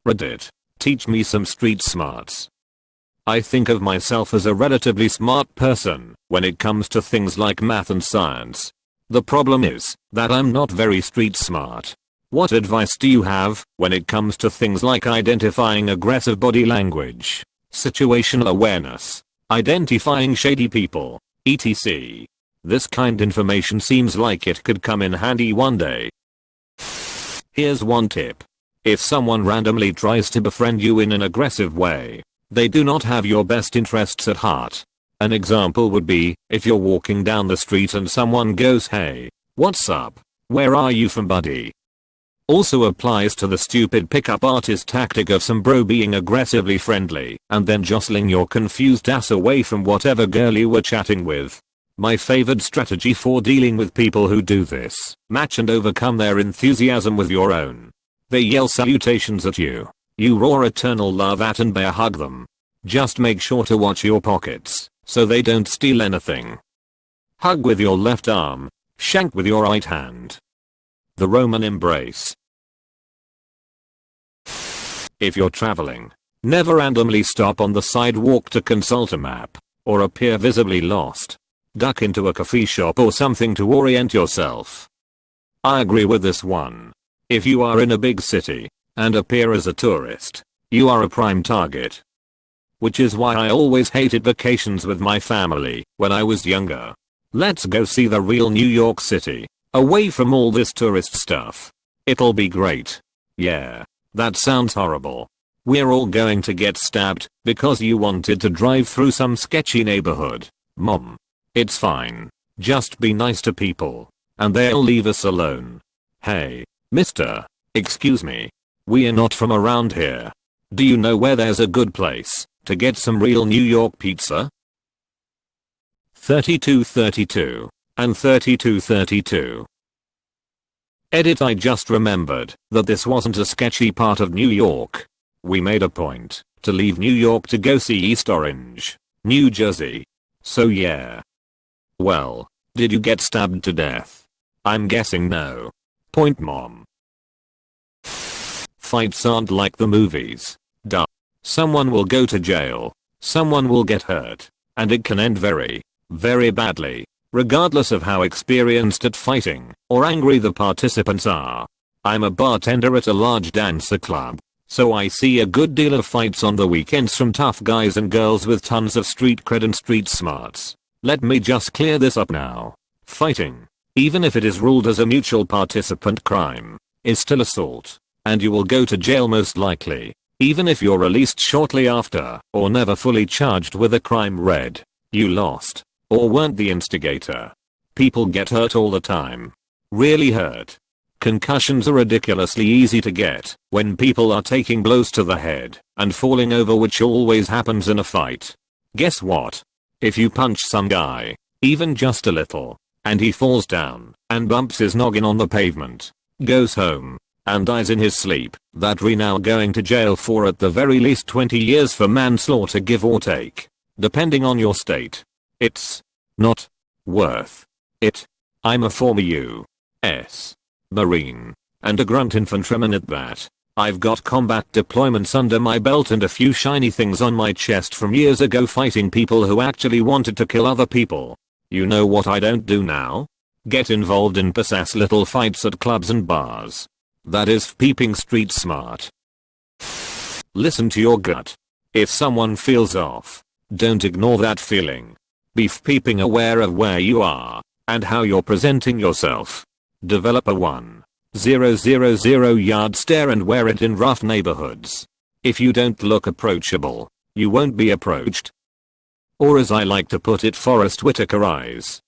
Reddit, teach me some street smarts. I think of myself as a relatively smart person when it comes to things like math and science. The problem is that I'm not very street smart. What advice do you have when it comes to things like identifying aggressive body language, situational awareness, identifying shady people, etc.? This kind of information seems like it could come in handy one day. Here's one tip. If someone randomly tries to befriend you in an aggressive way, they do not have your best interests at heart. An example would be, if you're walking down the street and someone goes, "Hey, what's up? Where are you from, buddy?" Also applies to the stupid pickup artist tactic of some bro being aggressively friendly and then jostling your confused ass away from whatever girl you were chatting with. My favorite strategy for dealing with people who do this: match and overcome their enthusiasm with your own. They yell salutations at you. You roar eternal love at and bear hug them. Just make sure to watch your pockets so they don't steal anything. Hug with your left arm. Shank with your right hand. The Roman embrace. If you're traveling, never randomly stop on the sidewalk to consult a map or appear visibly lost. Duck into a coffee shop or something to orient yourself. I agree with this one. If you are in a big city and appear as a tourist, you are a prime target. Which is why I always hated vacations with my family when I was younger. Let's go see the real New York City, away from all this tourist stuff. It'll be great. Yeah, that sounds horrible. We're all going to get stabbed because you wanted to drive through some sketchy neighborhood. Mom. It's fine. Just be nice to people, and they'll leave us alone. Hey, mister, excuse me. We're not from around here. Do you know where there's a good place to get some real New York pizza? 3232 and 3232. Edit. I just remembered that this wasn't a sketchy part of New York. We made a point to leave New York to go see East Orange, New Jersey. So yeah. Well, did you get stabbed to death? I'm guessing no. Point, mom. Fights aren't like the movies. Duh. Someone will go to jail, someone will get hurt, and it can end very, very badly, regardless of how experienced at fighting or angry the participants are. I'm a bartender at a large dancer club, so I see a good deal of fights on the weekends from tough guys and girls with tons of street cred and street smarts. Let me just clear this up now. Fighting, even if it is ruled as a mutual participant crime, is still assault, and you will go to jail most likely, even if you're released shortly after or never fully charged with a crime. Red, you lost, or weren't the instigator. People get hurt all the time. Really hurt. Concussions are ridiculously easy to get when people are taking blows to the head and falling over, which always happens in a fight. Guess what? If you punch some guy, even just a little, and he falls down and bumps his noggin on the pavement, goes home, and dies in his sleep, that re now going to jail for at the very least 20 years for manslaughter, give or take, depending on your state. It's not worth it. I'm a former U.S. Marine, and a grunt infantryman at that. I've got combat deployments under my belt and a few shiny things on my chest from years ago fighting people who actually wanted to kill other people. You know what I don't do now? Get involved in piss-ass little fights at clubs and bars. That is peeping street smart. Listen to your gut. If someone feels off, don't ignore that feeling. Be peeping aware of where you are and how you're presenting yourself. Develop a 1,000 yard stare and wear it in rough neighborhoods. If you don't look approachable, you won't be approached. Or as I like to put it, Forrest Whitaker eyes.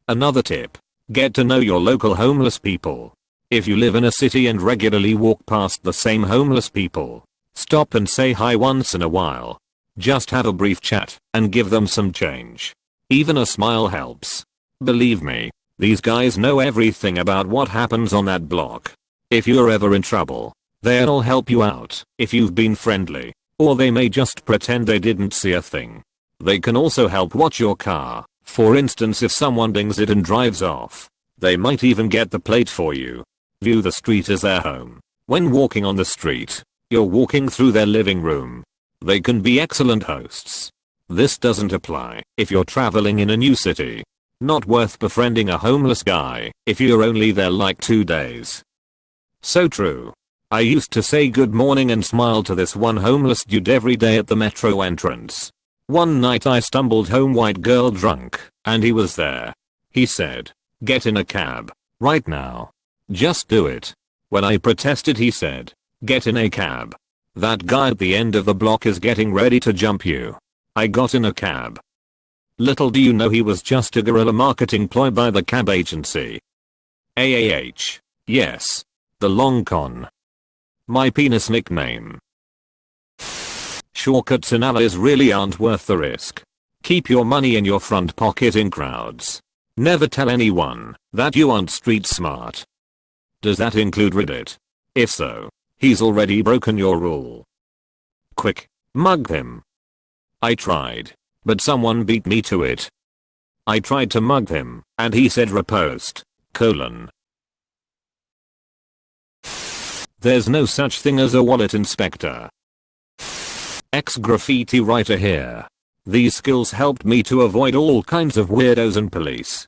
Another tip. Get to know your local homeless people. If you live in a city and regularly walk past the same homeless people, stop and say hi once in a while. Just have a brief chat and give them some change. Even a smile helps. Believe me, these guys know everything about what happens on that block. If you're ever in trouble, they'll help you out if you've been friendly, or they may just pretend they didn't see a thing. They can also help watch your car. For instance, if someone dings it and drives off, they might even get the plate for you. View the street as their home. When walking on the street, you're walking through their living room. They can be excellent hosts. This doesn't apply if you're traveling in a new city. Not worth befriending a homeless guy if you're only there like 2 days. So true. I used to say good morning and smile to this one homeless dude every day at the metro entrance. One night I stumbled home white girl drunk, and he was there. He said, "Get in a cab. Right now. Just do it." When I protested he said, "Get in a cab. That guy at the end of the block is getting ready to jump you." I got in a cab. Little do you know he was just a guerrilla marketing ploy by the cab agency. AAH. Yes. The long con. My penis nickname. Shortcuts in alleys really aren't worth the risk. Keep your money in your front pocket in crowds. Never tell anyone that you aren't street smart. Does that include Reddit? If so, he's already broken your rule. Quick, mug him. I tried, but someone beat me to it. I tried to mug him, and he said repost, colon. There's no such thing as a wallet inspector. Ex-graffiti writer here. These skills helped me to avoid all kinds of weirdos and police.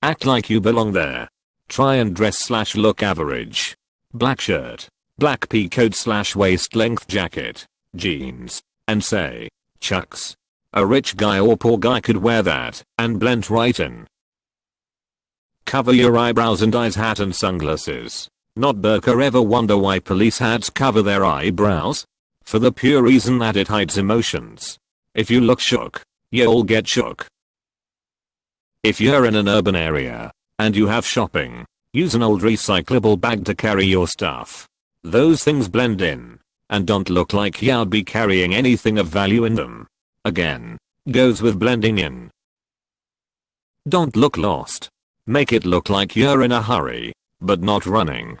Act like you belong there. Try and dress/look average. Black shirt, black pea coat/waist length jacket, jeans, and say, Chucks. A rich guy or poor guy could wear that and blend right in. Cover your eyebrows and eyes, hat and sunglasses. Not burqa. Ever wonder why police hats cover their eyebrows? For the pure reason that it hides emotions. If you look shook, you'll get shook. If you're in an urban area and you have shopping, use an old recyclable bag to carry your stuff. Those things blend in and don't look like you'd be carrying anything of value in them. Again, goes with blending in. Don't look lost. Make it look like you're in a hurry, but not running.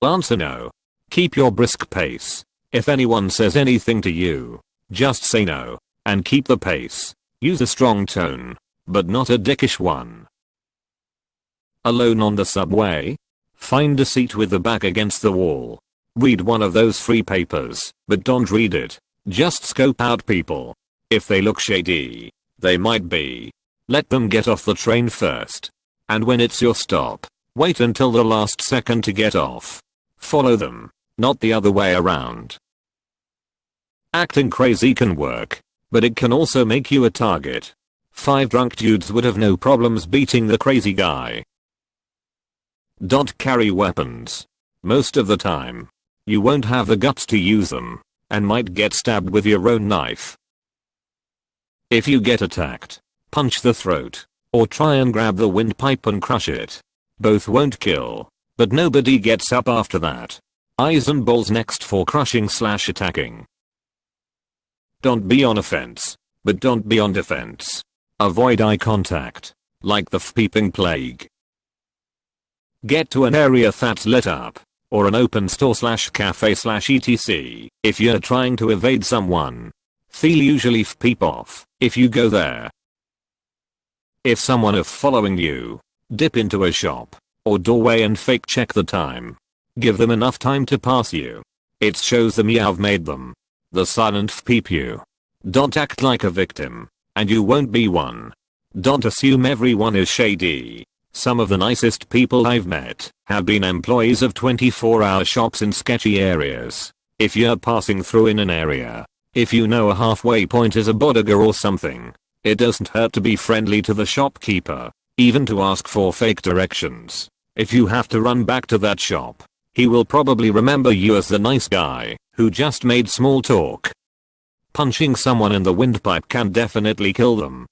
Answer no. Keep your brisk pace. If anyone says anything to you, just say no, and keep the pace. Use a strong tone, but not a dickish one. Alone on the subway? Find a seat with the back against the wall. Read one of those free papers, but don't read it. Just scope out people. If they look shady, they might be. Let them get off the train first. And when it's your stop, wait until the last second to get off. Follow them, not the other way around. Acting crazy can work, but it can also make you a target. 5 drunk dudes would have no problems beating the crazy guy. Don't carry weapons. Most of the time, you won't have the guts to use them, and might get stabbed with your own knife. If you get attacked, punch the throat, or try and grab the windpipe and crush it. Both won't kill, but nobody gets up after that. Eyes and balls next for crushing/attacking. Don't be on offense, but don't be on defense. Avoid eye contact, like the peeping plague. Get to an area that's lit up, or an open store/cafe/etc. if you're trying to evade someone. They'll usually peep off if you go there. If someone is following you, dip into a shop or doorway and fake check the time. Give them enough time to pass you. It shows them you have made them. The silent peep you. Don't act like a victim, and you won't be one. Don't assume everyone is shady. Some of the nicest people I've met have been employees of 24-hour shops in sketchy areas. If you're passing through in an area, if you know a halfway point is a bodega or something, it doesn't hurt to be friendly to the shopkeeper, even to ask for fake directions. If you have to run back to that shop, he will probably remember you as the nice guy who just made small talk. Punching someone in the windpipe can definitely kill them.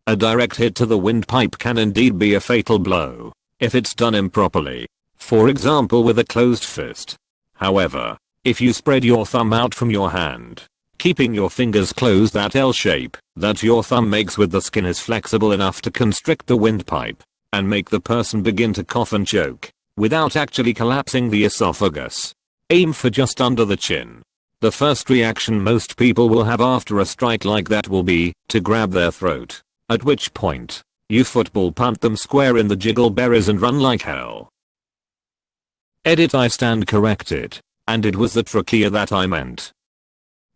A direct hit to the windpipe can indeed be a fatal blow, if it's done improperly, for example with a closed fist. However, if you spread your thumb out from your hand, keeping your fingers closed, that L shape that your thumb makes with the skin is flexible enough to constrict the windpipe, and make the person begin to cough and choke, without actually collapsing the esophagus. Aim for just under the chin. The first reaction most people will have after a strike like that will be to grab their throat. At which point, you football punt them square in the jiggle berries and run like hell. Edit I stand corrected. And it was the trachea that I meant.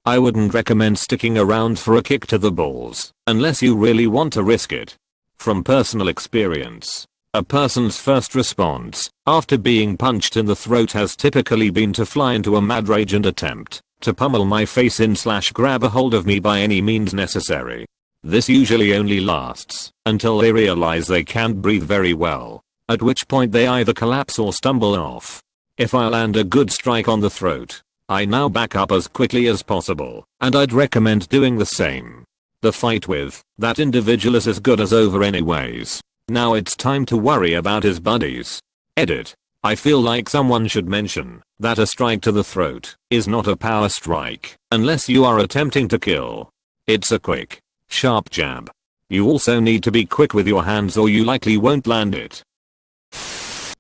I wouldn't recommend sticking around for a kick to the balls, unless you really want to risk it. From personal experience, a person's first response, after being punched in the throat has typically been to fly into a mad rage and attempt to pummel my face in / grab a hold of me by any means necessary. This usually only lasts until they realize they can't breathe very well, at which point they either collapse or stumble off. If I land a good strike on the throat, I now back up as quickly as possible, and I'd recommend doing the same. The fight with that individual is as good as over anyways. Now it's time to worry about his buddies. Edit. I feel like someone should mention that a strike to the throat is not a power strike unless you are attempting to kill. It's a quick, sharp jab. You also need to be quick with your hands or you likely won't land it.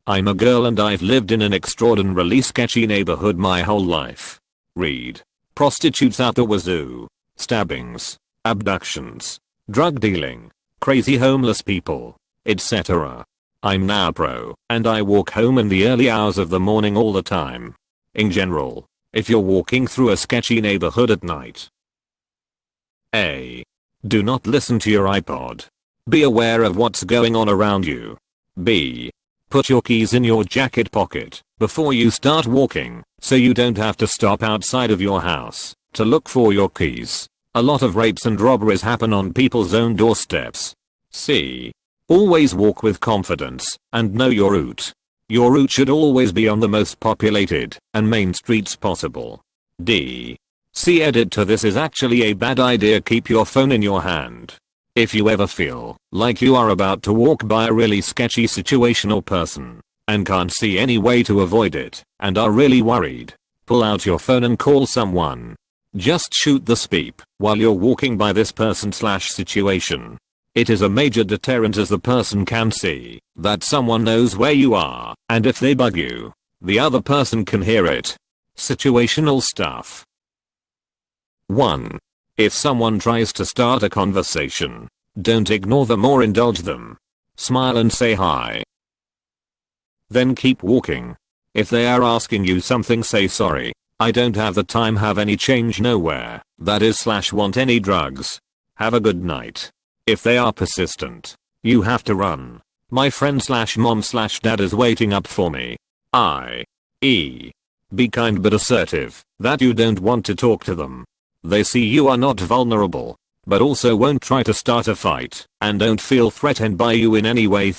I'm a girl and I've lived in an extraordinarily sketchy neighborhood my whole life. Read. Prostitutes out the wazoo. Stabbings. Abductions. Drug dealing. Crazy homeless people. Etc. I'm now pro, and I walk home in the early hours of the morning all the time. In general, if you're walking through a sketchy neighborhood at night. A. Do not listen to your iPod. Be aware of what's going on around you. B. Put your keys in your jacket pocket before you start walking, so you don't have to stop outside of your house to look for your keys. A lot of rapes and robberies happen on people's own doorsteps. C. Always walk with confidence and know your route. Your route should always be on the most populated and main streets possible. D. See edit to this is actually a bad idea. Keep your phone in your hand. If you ever feel like you are about to walk by a really sketchy situation or person and can't see any way to avoid it and are really worried, pull out your phone and call someone. Just shoot the speep while you're walking by this person / situation. It is a major deterrent as the person can see that someone knows where you are, and if they bug you, the other person can hear it. Situational stuff. 1. If someone tries to start a conversation, don't ignore them or indulge them. Smile and say hi. Then keep walking. If they are asking you something, say sorry, I don't have the time, have any change, nowhere, that is / want any drugs. Have a good night. If they are persistent, you have to run. My friend / mom / dad is waiting up for me. I.e. Be kind but assertive that you don't want to talk to them. They see you are not vulnerable, but also won't try to start a fight, and don't feel threatened by you in any way.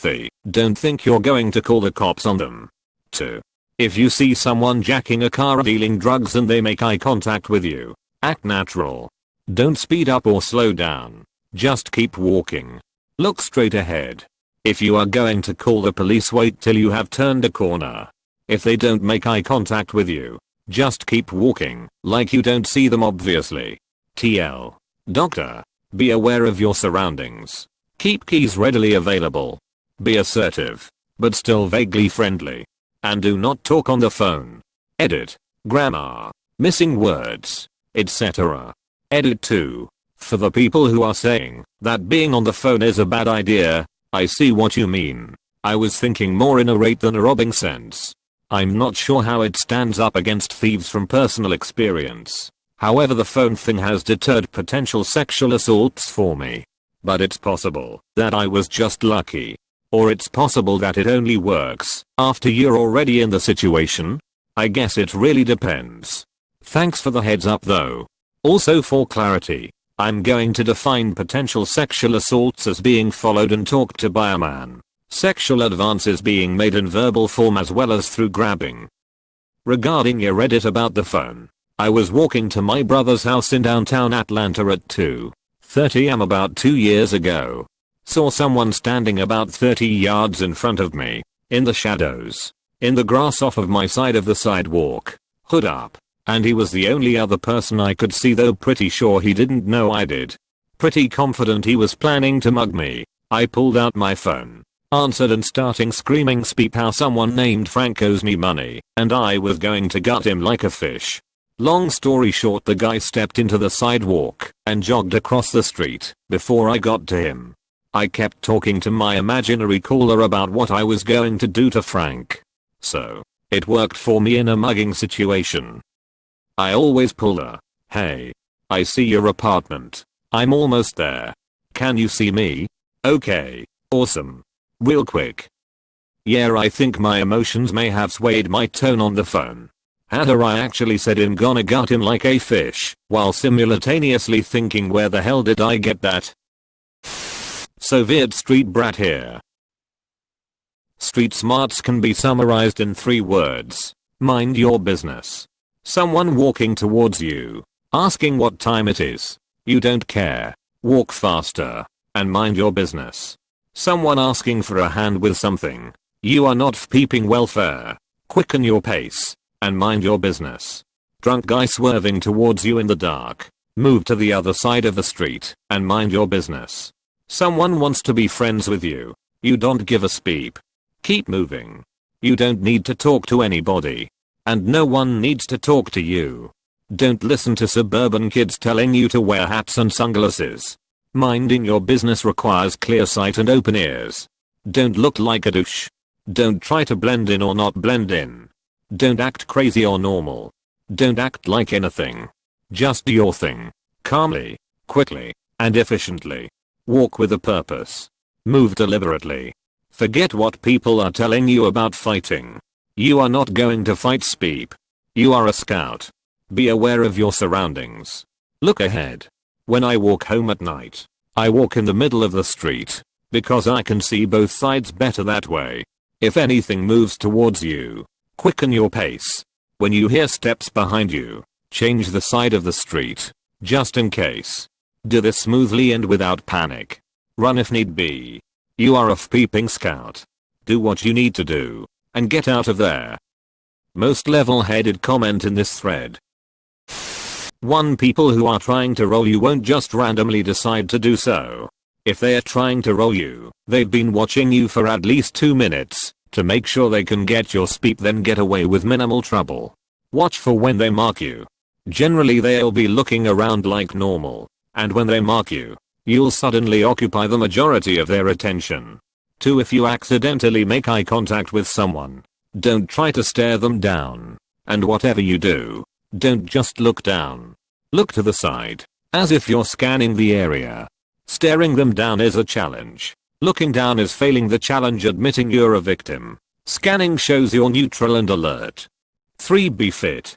Don't think you're going to call the cops on them. 2. If you see someone jacking a car or dealing drugs and they make eye contact with you, act natural. Don't speed up or slow down. Just keep walking. Look straight ahead. If you are going to call the police, wait till you have turned a corner. If they don't make eye contact with you, just keep walking, like you don't see them obviously. TL. Doctor. Be aware of your surroundings. Keep keys readily available. Be assertive, but still vaguely friendly. And do not talk on the phone. Edit. Grammar. Missing words, etc. Edit 2. For the people who are saying that being on the phone is a bad idea, I see what you mean. I was thinking more in a rape than a robbing sense. I'm not sure how it stands up against thieves from personal experience. However, the phone thing has deterred potential sexual assaults for me. But it's possible that I was just lucky. Or it's possible that it only works after you're already in the situation. I guess it really depends. Thanks for the heads up though. Also, for clarity, I'm going to define potential sexual assaults as being followed and talked to by a man. Sexual advances being made in verbal form as well as through grabbing. Regarding your Reddit about the phone, I was walking to my brother's house in downtown Atlanta at 2:30 am about 2 years ago. Saw someone standing about 30 yards in front of me, in the shadows, in the grass off of my side of the sidewalk, hood up. And he was the only other person I could see, though pretty sure he didn't know I did. Pretty confident he was planning to mug me. I pulled out my phone, answered and starting screaming speep how someone named Frank owes me money, and I was going to gut him like a fish. Long story short, the guy stepped into the sidewalk and jogged across the street before I got to him. I kept talking to my imaginary caller about what I was going to do to Frank. So, It worked for me in a mugging situation. I always pull a, "Hey, I see your apartment. I'm almost there. Can you see me? Okay, awesome. Real quick." Yeah, I think my emotions may have swayed my tone on the phone. Had I actually said "I'm gonna gut him like a fish," while simultaneously thinking where the hell did I get that? So weird street brat here. Street smarts can be summarized in 3 words. Mind your business. Someone walking towards you, asking what time it is. You don't care. Walk faster. And mind your business. Someone asking for a hand with something. You are not peeping welfare. Quicken your pace. And mind your business. Drunk guy swerving towards you in the dark. Move to the other side of the street. And mind your business. Someone wants to be friends with you. You don't give a speep. Keep moving. You don't need to talk to anybody. And no one needs to talk to you. Don't listen to suburban kids telling you to wear hats and sunglasses. Minding your business requires clear sight and open ears. Don't look like a douche. Don't try to blend in or not blend in. Don't act crazy or normal. Don't act like anything. Just do your thing. Calmly, quickly, and efficiently. Walk with a purpose. Move deliberately. Forget what people are telling you about fighting. You are not going to fight Speep. You are a scout. Be aware of your surroundings. Look ahead. When I walk home at night, I walk in the middle of the street, because I can see both sides better that way. If anything moves towards you, quicken your pace. When you hear steps behind you, change the side of the street, just in case. Do this smoothly and without panic. Run if need be. You are a peeping scout. Do what you need to do, and get out of there. Most level-headed comment in this thread. 1. People who are trying to roll you won't just randomly decide to do so. If they are trying to roll you, they've been watching you for at least 2 minutes, to make sure they can get your speep then get away with minimal trouble. Watch for when they mark you. Generally they'll be looking around like normal, and when they mark you, you'll suddenly occupy the majority of their attention. 2. If you accidentally make eye contact with someone, don't try to stare them down. And whatever you do, don't just look down. Look to the side, as if you're scanning the area. Staring them down is a challenge. Looking down is failing the challenge, admitting you're a victim. Scanning shows you're neutral and alert. 3. Be fit.